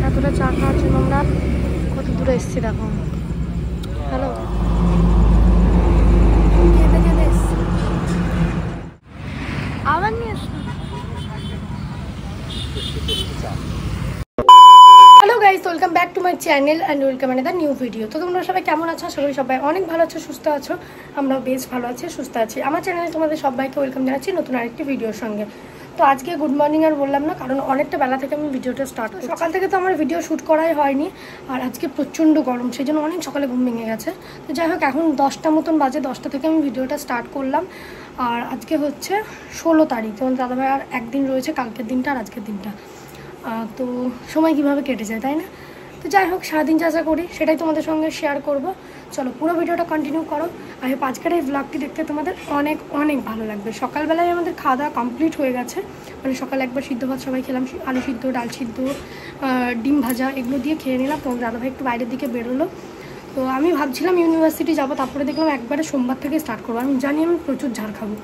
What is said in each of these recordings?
এতটা চা খাওয়ার জন্য আমরা কত দূরে এসেছি দেখো। হ্যালো, আবার নিয়ে এসছি। Hello guys, welcome back to my channel and welcome another new video. তো তোমরা সবাই কেমন আছো? আশা করি সবাই অনেক ভালো আছো, সুস্থ আছো। আমরাও বেশ ভালো আছি, সুস্থ আছি। আমার চ্যানেলে তোমাদের সবাইকে ওয়েলকাম জানাচ্ছি নতুন আরেকটি ভিডিওর সঙ্গে। তো আজকে গুড মর্নিং আর বললাম না, কারণ অনেকটা বেলা থেকে আমি ভিডিওটা স্টার্ট করি। সকাল থেকে তো আমার ভিডিও শ্যুট করাই হয়নি, আর আজকে প্রচণ্ড গরম, সেই জন্য অনেক সকালে ঘুম ভেঙে গেছে। তো যাই হোক, এখন 10টা মতন বাজে, 10টা থেকে আমি ভিডিওটা স্টার্ট করলাম। আর আজকে হচ্ছে 16 তারিখ, যেমন দাদাভাই আর একদিন রয়েছে, কালকের দিনটা আর আজকের দিনটা। তো সময় কীভাবে কেটে যায়, তাই না? তো যাই হোক, সারাদিন যা যা করি সেটাই তোমাদের সঙ্গে শেয়ার করব। চলো পুরো ভিডিওটা কন্টিনিউ করো। আর আজকের এই ব্লগটি দেখতে তোমাদের অনেক অনেক ভালো লাগবে। সকালবেলায় আমাদের খাওয়া দাওয়া কমপ্লিট হয়ে গেছে, মানে সকালে একবার সিদ্ধ ভাত সবাই খেলাম, আলু সিদ্ধ, ডাল সিদ্ধ, ডিম ভাজা, এগুলো দিয়ে খেয়ে নিলাম। তোমার দাদাভাই একটু বাইরের দিকে বেরোলো। তো আমি ভাবছিলাম ইউনিভার্সিটি যাবো, তারপরে দেখলাম একবারে সোমবার থেকে স্টার্ট করবো। আমি জানি আমি প্রচুর ঝাড় খাবো।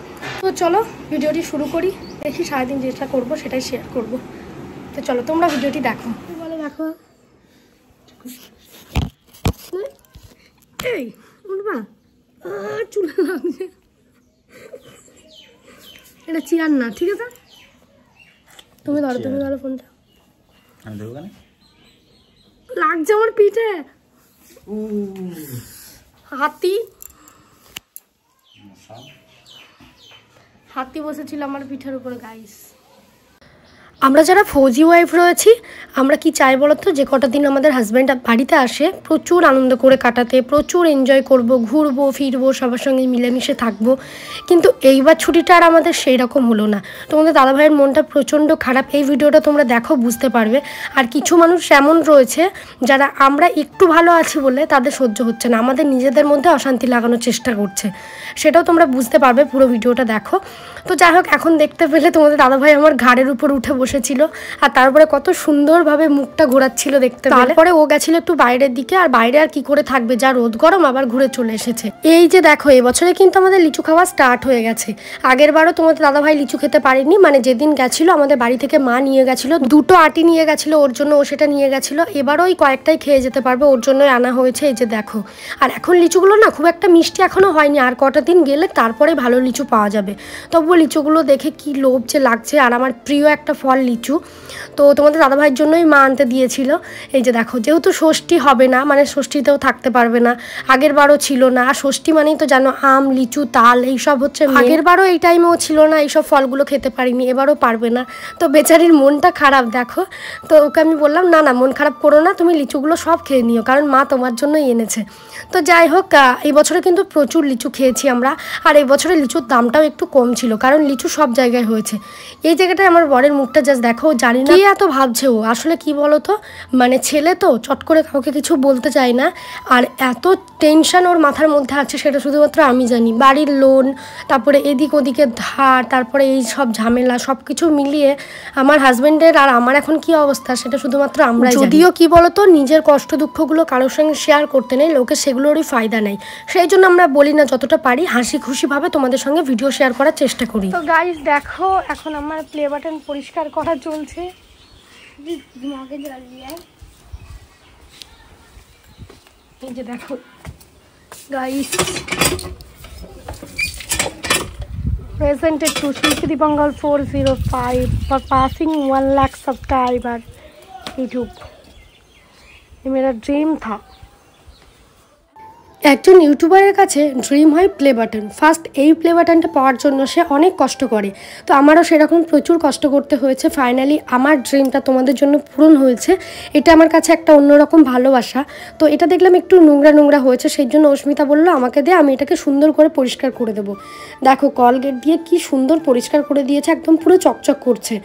তো চলো ভিডিওটি শুরু করি। দেখি সারাদিন যেটা করবো সেটাই শেয়ার করবো। তো চলো তোমরা ভিডিওটি দেখো। বলো, দেখো। এই উঠবা, চুলে লাগছে। এটা চেয়ার না, ঠিক আছে? তুমি ধরো, তুমি ধরো ফোনটা। আমি ধরবো কেন? লাগছে আমার পিঠে। হাতি হাতি বসেছিল আমার পিঠের উপরে। গাইস, আমরা যারা ফৌজি ওয়াইফ রয়েছি, আমরা কি চাই বলো তো, যে কটা দিন আমাদের হাজব্যান্ড বাড়িতে আসে প্রচুর আনন্দ করে কাটাতে, প্রচুর এনজয় করব, ঘুরবো ফিরবো, সবার সঙ্গে মিলেমিশে থাকবো। কিন্তু এইবার ছুটিটা আর আমাদের সেই রকম হলো না। তোমাদের দাদাভাইয়ের মনটা প্রচণ্ড খারাপ। এই ভিডিওটা তোমরা দেখো, বুঝতে পারবে। আর কিছু মানুষ এমন রয়েছে যারা আমরা একটু ভালো আছি বলে তাদের সহ্য হচ্ছে না, আমাদের নিজেদের মধ্যে অশান্তি লাগানোর চেষ্টা করছে। সেটাও তোমরা বুঝতে পারবে, পুরো ভিডিওটা দেখো। তো যাই হোক, এখন দেখতে পেলে তোমাদের দাদাভাই আমার ঘাড়ের উপর উঠে বসেছিল, আর তারপরে কত সুন্দরভাবে মুখটা ঘোরাচ্ছিল দেখতে। তারপরে ও গেছিল একটু বাইরের দিকে, আর বাইরে আর কি করে থাকবে, যা রোদ গরম, আবার ঘুরে চলে এসেছে। এই যে দেখো, এবছরে কিন্তু আমাদের লিচু খাওয়া স্টার্ট হয়ে গেছে। আগের বারও তোমাদের দাদাভাই লিচু খেতে পারেনি, মানে যেদিন গেছিল আমাদের বাড়ি থেকে মা নিয়ে গেছিল, 2টো আটি নিয়ে গেছিল ওর জন্য, ও সেটা নিয়ে গেছিল। এবারও ওই কয়েকটাই খেয়ে যেতে পারবে, ওর জন্যই আনা হয়েছে। এই যে দেখো, আর এখন লিচুগুলো না খুব একটা মিষ্টি এখনো হয়নি, আর কটা দিন গেলে তারপরে ভালো লিচু পাওয়া যাবে। তবুও লিচুগুলো দেখে কি লোভ যে লাগছে, আর আমার প্রিয় একটা ফল লিচু। তো তোমাদের দাদাভাইয়ের জন্যই মা আনতে দিয়েছিল। এই যে দেখো, যেহেতু ষষ্ঠী হবে না, মানে ষষ্ঠীতেও থাকতে পারবে না, আগের বারও ছিল না। আর ষষ্ঠী মানেই তো জানো, আম, লিচু, তাল এইসব হচ্ছে। আগের বারও এই টাইমেও ছিল না, এইসব ফলগুলো খেতে পারিনি, এবারও পারবে না। তো বেচারির মনটা খারাপ দেখো। তো ওকে আমি বললাম, না না, মন খারাপ করো না, তুমি লিচুগুলো সব খেয়ে নিও, কারণ মা তোমার জন্যই এনেছে। তো যাই হোক, এই বছরে কিন্তু প্রচুর লিচু খেয়েছি আমরা। আর এই বছরে লিচুর দামটাও একটু কম ছিল, কারণ লিচু সব জায়গায় হয়েছে। এই জায়গাটায় আমার বরের মুখটা জাস্ট দেখো, জানি না কি এত ভাবছে ও। আসলে কি বলো তো, মানে ছেলে তো চট করে কাউকে কিছু বলতে চায় না, আর এত টেনশন ওর মাথার মধ্যে আছে সেটা শুধুমাত্র আমি জানি। বাড়ির লোন, তারপরে এদিক ওদিকে ধার, তারপরে এই সব ঝামেলা, সব কিছু মিলিয়ে আমার হাজব্যান্ডের আর আমার এখন কি অবস্থা সেটা শুধুমাত্র আমরাই জানি। যদিও কি বলো তো, নিজের কষ্ট দুঃখগুলো কারোর সঙ্গে শেয়ার করতে নেই, লোকে সেগুলোরই ফায়দা নেই। সেই জন্য আমরা বলি না, যতটা পারি হাসি খুশিভাবে তোমাদের সঙ্গে ভিডিও শেয়ার করার চেষ্টা করি। তো গাইস দেখো, এখন আমার প্লে বাটন পরিষ্কার করা চলছে। এই যে দেখো guys, presented to Shri Bengal 405 for passing 1 lakh subscriber YouTube। ये मेरा ड्रीम था। একজন ইউটিউবারের কাছে ড্রিম হয় প্লে বাটন। ফার্স্ট এই প্লে বাটনটা পাওয়ার জন্য সে অনেক কষ্ট করে, তো আমারও সেরকম প্রচুর কষ্ট করতে হয়েছে। ফাইনালি আমার ড্রিমটা তোমাদের জন্য পূরণ হয়েছে। এটা আমার কাছে একটা অন্যরকম ভালোবাসা। তো এটা দেখলাম একটু নোংরা নোংরা হয়েছে, সেই জন্য অস্মিতা বললো আমাকে দে, আমি এটাকে সুন্দর করে পরিষ্কার করে দেবো। দেখো, কলগেট দিয়ে কি সুন্দর পরিষ্কার করে দিয়েছে, একদম পুরো চকচক করছে।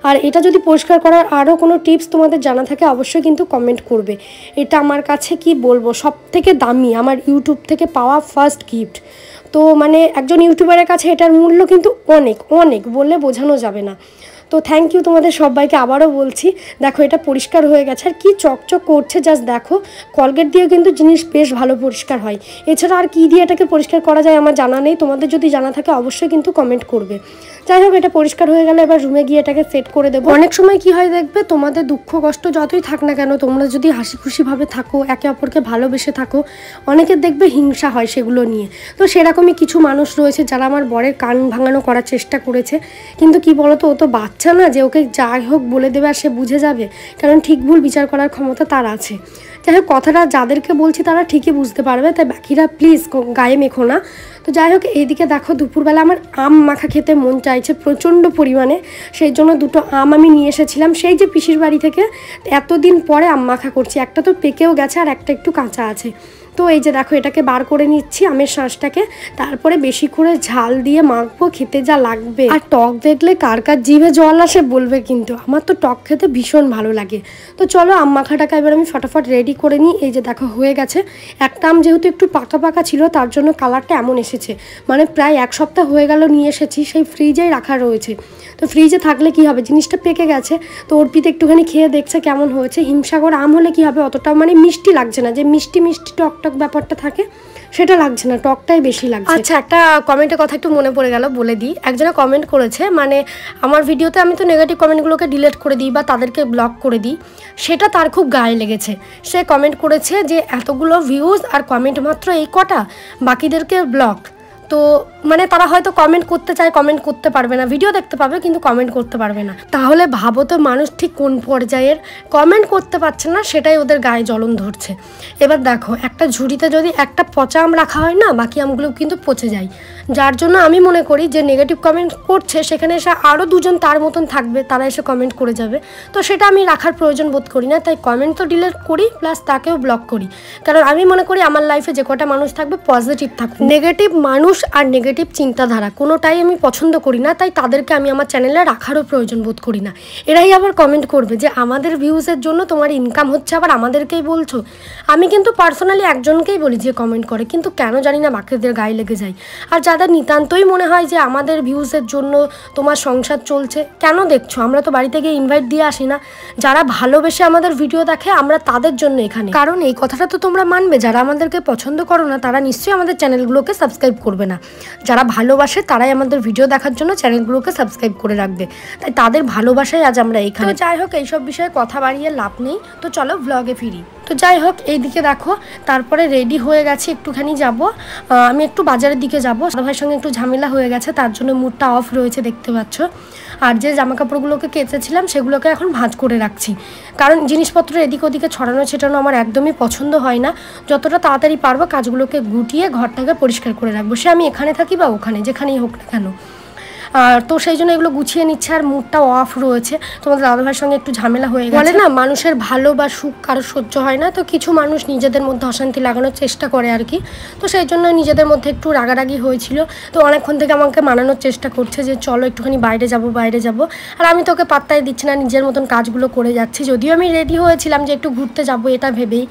আর এটা যদি পরিষ্কার করার আরও কোনো টিপস তোমাদের জানা থাকে অবশ্যই কিন্তু কমেন্ট করবে। এটা আমার কাছে কি বলবো, সব থেকে দামি, আমার ইউটিউব থেকে পাওয়া ফার্স্ট গিফট। তো মানে একজন ইউটিউবারের কাছে এটার মূল্য কিন্তু অনেক অনেক বললে বোঝানো যাবে না। তো থ্যাংক ইউ তোমাদের সবাইকে, আবারও বলছি। দেখো এটা পরিষ্কার হয়ে গেছে, আর কি চকচক করছে জাস্ট দেখো। কলগেট দিয়ে কিন্তু জিনিস বেশ ভালো পরিষ্কার হয়, এছাড়া আর কি দিয়ে এটাকে পরিষ্কার করা যায় আমার জানা নেই। তোমাদের যদি জানা থাকে অবশ্যই কিন্তু কমেন্ট করবে। যাই হোক, এটা পরিষ্কার হয়ে গেলে এবার রুমে গিয়ে এটাকে সেট করে দেবো। অনেক সময় কি হয় দেখবে, তোমাদের দুঃখ কষ্ট যতই থাক না কেন, তোমরা যদি হাসি খুশিভাবে থাকো, একে অপরকে ভালোবেসে থাকো, অনেকের দেখবে হিংসা হয় সেগুলো নিয়ে। তো সেরকমই কিছু মানুষ রয়েছে যারা আমার বরের কান ভাঙানো করার চেষ্টা করেছে, কিন্তু কি বলতো, ও তো বাচ্চা না যে ওকে যাই হোক বলে দেবে আর সে বুঝে যাবে, কারণ ঠিক ভুল বিচার করার ক্ষমতা তার আছে। যাই হোক, কথাটা যাদেরকে বলছি তারা ঠিকই বুঝতে পারবে, তাই বাকিরা প্লিজ গায়ে মেখো না। তো যাই হোক, এইদিকে দেখো দুপুরবেলা আমার আম মাখা খেতে মন চাইছে প্রচণ্ড পরিমাণে, সেই জন্য দুটো আম আমি নিয়ে এসেছিলাম সেই যে পিসির বাড়ি থেকে। এতদিন পরে আম মাখা করছি, একটা তো পেকেও গেছে আর একটা একটু কাঁচা আছে। তো এই যে দেখো এটাকে বার করে নিচ্ছি আমের শাঁসটাকে, তারপরে বেশি করে ঝাল দিয়ে মাখবো, খেতে যা লাগবে। আর টক দেখলে কার কার জিভে জল আসে বলবে, কিন্তু আমার তো টক খেতে ভীষণ ভালো লাগে। তো চলো আম মাখাটাকে এবার আমি ফটাফট রেডি করে নিই। এই যে দেখো হয়ে গেছে। একটা আম যেহেতু একটু পাকা পাকা ছিল তার জন্য কালারটা এমন এসেছে, মানে প্রায় 1 সপ্তাহ হয়ে গেল নিয়ে এসেছি, সেই ফ্রিজেই রাখা রয়েছে। তো ফ্রিজে থাকলে কি হবে, জিনিসটা পেকে গেছে। তো অর্পিত একটুখানি খেয়ে দেখছে কেমন হয়েছে। হিমসাগর আম হলে কি হবে, অতটা মানে মিষ্টি লাগছে না, যে মিষ্টি মিষ্টি টক টক ব্যাপারটা থাকে সেটা লাগছে না, টকটাই বেশি লাগছে। আচ্ছা, একটা কমেন্টের কথা একটু মনে পড়ে গেল, বলে দিই। একজনে কমেন্ট করেছে, মানে আমার ভিডিওতে আমি তো নেগেটিভ কমেন্টগুলোকে ডিলিট করে দিই বা তাদেরকে ব্লক করে দিই, সেটা তার খুব গায়ে লেগেছে। সে কমেন্ট করেছে যে এতগুলো ভিউজ আর কমেন্ট মাত্র এই কটা, বাকিদেরকে ব্লক। তো মানে তারা হয়তো কমেন্ট করতে চায়, কমেন্ট করতে পারবে না, ভিডিও দেখতে পাবে কিন্তু কমেন্ট করতে পারবে না। তাহলে ভাবো তো মানুষ ঠিক কোন পর্যায়ের, কমেন্ট করতে পারছে না সেটাই ওদের গায়ে জ্বলন ধরছে। এবার দেখো, একটা ঝুড়িতে যদি একটা পচা আম রাখা হয় না, বাকি আমগুলো কিন্তু পচে যায়। যার জন্য আমি মনে করি যে নেগেটিভ কমেন্ট করছে সেখানে এসে আরও দুজন তার মতন থাকবে, তারা এসে কমেন্ট করে যাবে। তো সেটা আমি রাখার প্রয়োজন বোধ করি না, তাই কমেন্ট তো ডিলিট করি, প্লাস তাকেও ব্লক করি। কারণ আমি মনে করি আমার লাইফে যে কটা মানুষ থাকবে পজিটিভ থাকবে, নেগেটিভ মানুষ আর নেগেটিভ চিন্তাধারা কোনোটাই আমি পছন্দ করি না, তাই তাদেরকে আমি আমার চ্যানেলে রাখারও প্রয়োজন বোধ করি না। এরাই আবার কমেন্ট করবে যে আমাদের ভিউজের জন্য তোমার ইনকাম হচ্ছে, আবার আমাদেরকেই বলছো। আমি কিন্তু পার্সোনালি একজনকেই বলি যে কমেন্ট করে, কিন্তু কেন জানি না বাকিদের গায়ে লেগে যায়। আর যাদের নিতান্তই মনে হয় যে আমাদের ভিউজের জন্য তোমার সংসার চলছে, কেন দেখছো? আমরা তো বাড়িতে গিয়ে ইনভাইট দিয়ে আসি না। যারা ভালোবেসে আমাদের ভিডিও দেখে আমরা তাদের জন্য এখানে। কারণ এই কথাটা তো তোমরা মানবে, যারা আমাদেরকে পছন্দ করো না তারা নিশ্চয়ই আমাদের চ্যানেলগুলোকে সাবস্ক্রাইব করবে না। যারা ভালোবাসে তারাই আমাদের ভিডিও দেখার জন্য চ্যানেলগুলোকে সাবস্ক্রাইব করে রাখবে, তাই তাদের ভালোবাসায় আজ আমরা এখানে। যাই হোক, এইসব বিষয়ে কথা বাড়িয়ে লাভ নেই, তো চলো ব্লগে ফিরি। তো যাই হোক, এইদিকে দেখো তারপরে রেডি হয়ে গেছি, একটুখানি যাব, আমি একটু বাজারের দিকে যাবো। ভাইয়ের সঙ্গে একটু ঝামেলা হয়ে গেছে, তার জন্য মুডটা অফ রয়েছে দেখতে পাচ্ছ। আর যে জামা কাপড়গুলোকে কেচেছিলাম সেগুলোকে এখন ভাঁজ করে রাখছি, কারণ জিনিসপত্র এদিক ওদিকে ছড়ানো ছেটানো আমার একদমই পছন্দ হয় না। যতটা তাড়াতাড়ি পারবো কাজগুলোকে গুটিয়ে ঘরটাকে পরিষ্কার করে রাখবো, সে আমি এখানে থাকি বা ওখানে, যেখানেই হোক না কেন। আর তো সেই জন্য এগুলো গুছিয়ে নিচ্ছে, আর মুডটাও অফ রয়েছে। তোমাদের দাদাভাইয়ের সঙ্গে একটু ঝামেলা হয়ে গেছে। বলে না, মানুষের ভালো বা সুখ কারো সহ্য হয় না, তো কিছু মানুষ নিজেদের মধ্যে অশান্তি লাগানোর চেষ্টা করে আর কি। তো সেই জন্য নিজেদের মধ্যে একটু রাগারাগি হয়েছিল। তো অনেকক্ষণ থেকে আমাকে মানানোর চেষ্টা করছে যে চলো একটুখানি বাইরে যাব। আর আমি তোকে পাত্তাই দিচ্ছি না, নিজের মতন কাজগুলো করে যাচ্ছি। যদিও আমি রেডি হয়েছিলাম যে একটু ঘুরতে যাব এটা ভেবেই।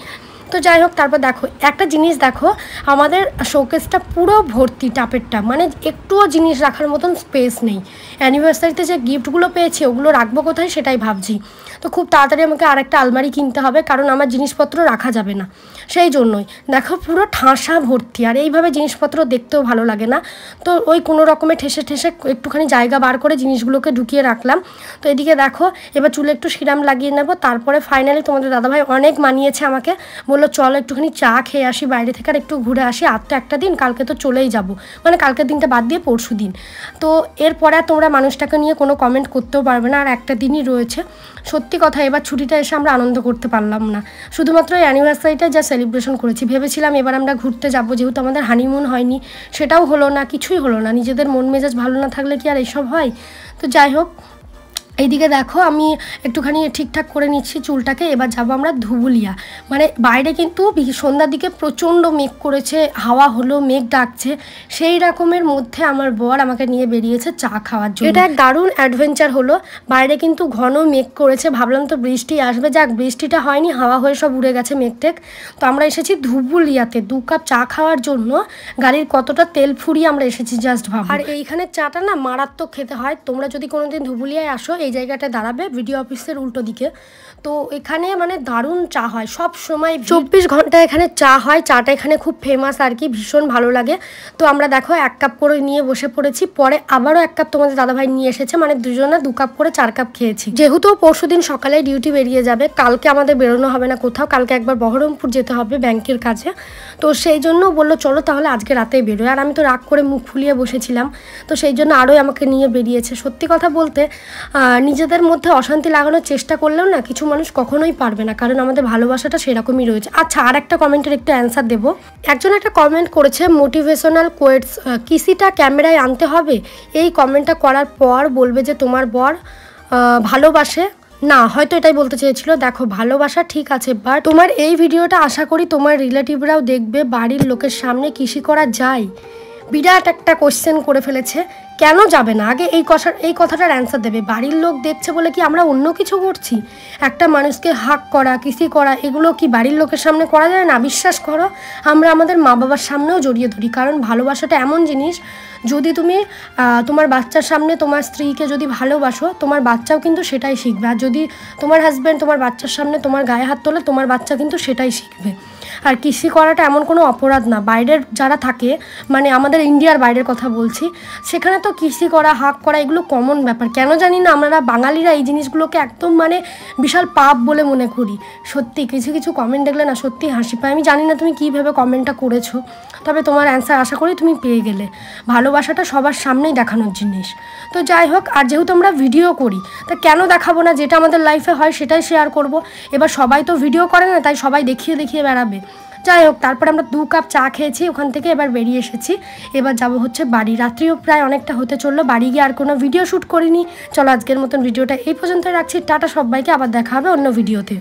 তো যাই হোক, তারপর দেখো একটা জিনিস, দেখো আমাদের শোকেসটা পুরো ভর্তি টাপের টাপ, মানে একটুও জিনিস রাখার মতন স্পেস নেই। অ্যানিভার্সারিতে যে গিফটগুলো পেয়েছি ওগুলো রাখবো কোথায় সেটাই ভাবছি। তো খুব তাড়াতাড়ি আমাকে আরেকটা আলমারি কিনতে হবে, কারণ আমার জিনিসপত্র রাখা যাবে না। সেই জন্যই দেখো পুরো ঠাসা ভর্তি, আর এইভাবে জিনিসপত্র দেখতেও ভালো লাগে না। তো ওই কোনো রকমে ঠেসে একটুখানি জায়গা বার করে জিনিসগুলোকে ঢুকিয়ে রাখলাম। তো এদিকে দেখো এবার চুলে একটু সিরাম লাগিয়ে নেবো। তারপরে ফাইনালি তোমাদের দাদাভাই অনেক মানিয়েছে আমাকে, বললো চলো একটুখানি চা খেয়ে আসি বাইরে থেকে, আর একটু ঘুরে আসি। আর তো একটা দিন, কালকে তো চলেই যাব, মানে কালকের দিনটা বাদ দিয়ে পরশু দিন। তো এরপরে আর তোমরা মানুষটাকে নিয়ে কোনো কমেন্ট করতেও পারবে না, আর একটা দিনই রয়েছে। সত্যি কথা, এবার ছুটিটা এসে আমরা আনন্দ করতে পারলাম না, শুধুমাত্র এই অ্যানিভার্সারিটা যা সেলিব্রেশন করেছি। ভেবেছিলাম এবার আমরা ঘুরতে যাব, যেহেতু আমাদের হানিমুন হয়নি, সেটাও হলো না, কিছুই হলো না। নিজেদের মন মেজাজ ভালো না থাকলে কি আর এইসব হয়? তো যাই হোক, এইদিকে দেখো আমি একটুখানি ঠিকঠাক করে নিচ্ছি চুলটাকে। এবার যাবো আমরা ধুবুলিয়া, মানে বাইরে কিন্তু সন্ধ্যার দিকে প্রচণ্ড মেঘ করেছে, হাওয়া হলো, মেঘ ডাকছে। সেই রকমের মধ্যে আমার বর আমাকে নিয়ে বেরিয়েছে চা খাওয়ার জন্য। এটা এক দারুণ অ্যাডভেঞ্চার হলো। বাইরে কিন্তু ঘন মেঘ করেছে, ভাবলাম তো বৃষ্টি আসবে, যাক বৃষ্টিটা হয়নি, হাওয়া হয়ে সব উড়ে গেছে মেঘটেক। তো আমরা এসেছি ধুবুলিয়াতে 2 কাপ চা খাওয়ার জন্য। গাড়ির কতটা তেল ফুরিয়ে আমরা এসেছি জাস্ট ভাবো। আর এইখানে চাটা না মারাত্মক খেতে হয়। তোমরা যদি কোনোদিন ধুবুলিয়ায় আসো, এই এই জায়গাটায় দাঁড়াবে, ভিডিও অফিসের উল্টো দিকে। তো এখানে মানে দারুণ চা হয় সব সময়, 24 ঘন্টা এখানে চা হয়। চাটা এখানে খুব ফেমাস আর কি, ভীষণ ভালো লাগে। তো আমরা দেখো 1 কাপ করে নিয়ে বসে পড়েছি, পরে আবারও 1 কাপ তোমাদের দাদাভাই নিয়ে এসেছে, মানে দুজনে 2 কাপ করে 4 কাপ খেয়েছি। যেহেতু পরশুদিন সকালে ডিউটি বেরিয়ে যাবে, কালকে আমাদের বেরোনো হবে না কোথাও, কালকে একবার বহরমপুর যেতে হবে ব্যাংকের কাছে। তো সেই জন্য বললো চলো তাহলে আজকে রাতেই বেরোয়। আর আমি তো রাগ করে মুখ ফুলিয়ে বসেছিলাম, তো সেই জন্য আরোই আমাকে নিয়ে বেরিয়েছে। সত্যি কথা বলতে নিজেদের মধ্যে অশান্তি লাগানোর চেষ্টা করলেও না কিছু মানুষ কখনোই পারবে না, কারণ আমাদের ভালোবাসাটা সেরকমই রয়েছে। আচ্ছা, আর একটা কমেন্টের একটু অ্যান্সার দেবো। একজন একটা কমেন্ট করেছে মোটিভেশনাল কোয়েটস, কিসিটা ক্যামেরায় আনতে হবে। এই কমেন্টটা করার পর বলবে যে তোমার বর ভালোবাসে না, হয়তো এটাই বলতে চেয়েছিল। দেখো, ভালোবাসা ঠিক আছে, বাট তোমার এই ভিডিওটা আশা করি তোমার রিলেটিভরাও দেখবে। বাড়ির লোকের সামনে কিসি করা যায়? বিরাট একটা কোশ্চেন করে ফেলেছে। কেন যাবে না? আগে এই কথাটার অ্যান্সার দেবে। বাড়ির লোক দেখছে বলে কি আমরা অন্য কিছু করছি? একটা মানুষকে হাক করা, কিসি করা, এগুলো কি বাড়ির লোকের সামনে করা যায় না? বিশ্বাস করো, আমরা আমাদের মা বাবার সামনেও জড়িয়ে ধরি, কারণ ভালোবাসাটা এমন জিনিস, যদি তুমি তোমার বাচ্চার সামনে তোমার স্ত্রীকে যদি ভালোবাসো, তোমার বাচ্চাও কিন্তু সেটাই শিখবে। আর যদি তোমার হাজব্যান্ড তোমার বাচ্চার সামনে তোমার গায়ে হাত তোলে, তোমার বাচ্চা কিন্তু সেটাই শিখবে। আর কিসি করাটা এমন কোনো অপরাধ না। বাইরের যারা থাকে, মানে আমাদের ইন্ডিয়ার বাইরের কথা বলছি, সেখানে তো কিসি করা, হাক করা এগুলো কমন ব্যাপার। কেন জানি না আমরা বাঙালিরা এই জিনিসগুলোকে একদম মানে বিশাল পাপ বলে মনে করি। সত্যি কিছু কিছু কমেন্ট দেখলে না সত্যি হাসি পায়। আমি জানি না তুমি কীভাবে কমেন্টটা করেছো, তবে তোমার অ্যান্সার আশা করি তুমি পেয়ে গেলে। ভালোবাসাটা সবার সামনেই দেখানোর জিনিস। তো যাই হোক, আর যেহেতু আমরা ভিডিও করি, তা কেন দেখাবো না? যেটা আমাদের লাইফে হয় সেটাই শেয়ার করব। এবার সবাই তো ভিডিও করে না, তাই সবাই দেখিয়ে দেখিয়ে বেড়াবে। যাই হোক, তারপরে আমরা 2 কাপ চা খেয়েছি, ওখান থেকে এবার বেরিয়ে এসেছি। এবার যাব হচ্ছে বাড়ি। রাত্রিও প্রায় অনেকটা হতে চললো। বাড়ি গিয়ে আর কোনো ভিডিও শ্যুট করিনি। চলো আজকের মতন ভিডিওটা এই পর্যন্ত রাখছি। টাটা সবাইকে, আবার দেখা হবে অন্য ভিডিওতে।